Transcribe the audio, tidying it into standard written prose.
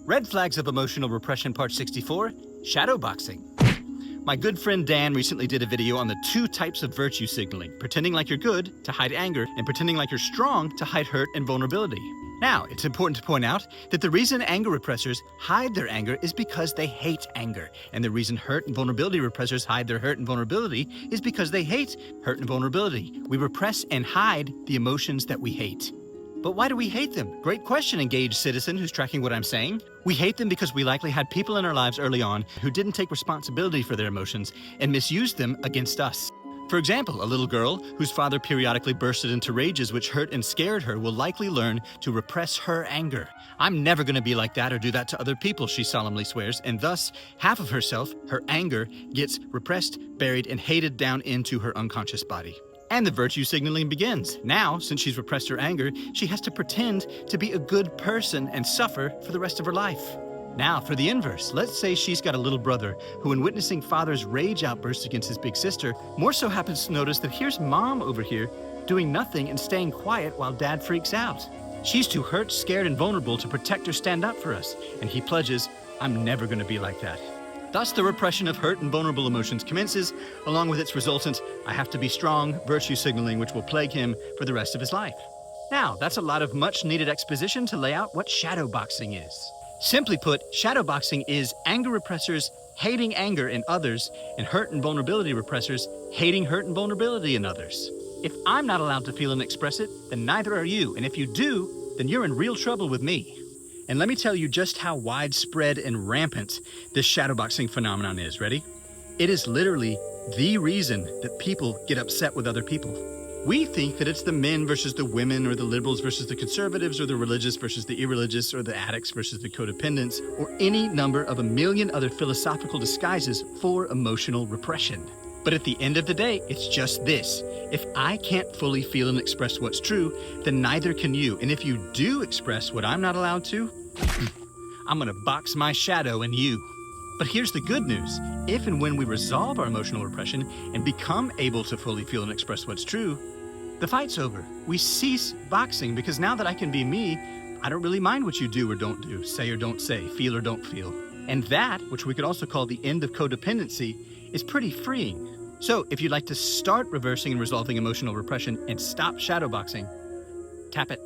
Red Flags of Emotional Repression Part 64, Shadowboxing. My good friend Dan recently did a video on the 2 types of virtue signaling, pretending like you're good to hide anger, and pretending like you're strong to hide hurt and vulnerability. Now, it's important to point out that the reason anger repressors hide their anger is because they hate anger, and the reason hurt and vulnerability repressors hide their hurt and vulnerability is because they hate hurt and vulnerability. We repress and hide the emotions that we hate. But why do we hate them? Great question, engaged citizen who's tracking what I'm saying. We hate them because we likely had people in our lives early on who didn't take responsibility for their emotions and misused them against us. For example, a little girl whose father periodically bursted into rages which hurt and scared her will likely learn to repress her anger. I'm never going to be like that or do that to other people, she solemnly swears, and thus half of herself, her anger, gets repressed, buried, and hated down into her unconscious body. And the virtue signaling begins. Now, since she's repressed her anger, she has to pretend to be a good person and suffer for the rest of her life. Now, for the inverse, let's say she's got a little brother who, in witnessing father's rage outbursts against his big sister, more so happens to notice that here's mom over here doing nothing and staying quiet while dad freaks out. She's too hurt, scared, and vulnerable to protect or stand up for us, and he pledges, I'm never going to be like that. Thus, the repression of hurt and vulnerable emotions commences, along with its resultant, I have to be strong, virtue signaling, which will plague him for the rest of his life. Now, that's a lot of much-needed exposition to lay out what shadowboxing is. Simply put, shadowboxing is anger repressors hating anger in others and hurt and vulnerability repressors hating hurt and vulnerability in others. If I'm not allowed to feel and express it, then neither are you, and if you do, then you're in real trouble with me. And let me tell you just how widespread and rampant this shadowboxing phenomenon is. Ready? It is literally the reason that people get upset with other people. We think that it's the men versus the women, or the liberals versus the conservatives, or the religious versus the irreligious, or the addicts versus the codependents, or any number of a million other philosophical disguises for emotional repression. But at the end of the day, it's just this. If I can't fully feel and express what's true, then neither can you. And if you do express what I'm not allowed to, I'm gonna box my shadow in you. But here's the good news. If and when we resolve our emotional repression and become able to fully feel and express what's true, the fight's over. We cease boxing because now that I can be me, I don't really mind what you do or don't do, say or don't say, feel or don't feel. And that, which we could also call the end of codependency, is pretty freeing. So if you'd like to start reversing and resolving emotional repression and stop shadowboxing, tap it.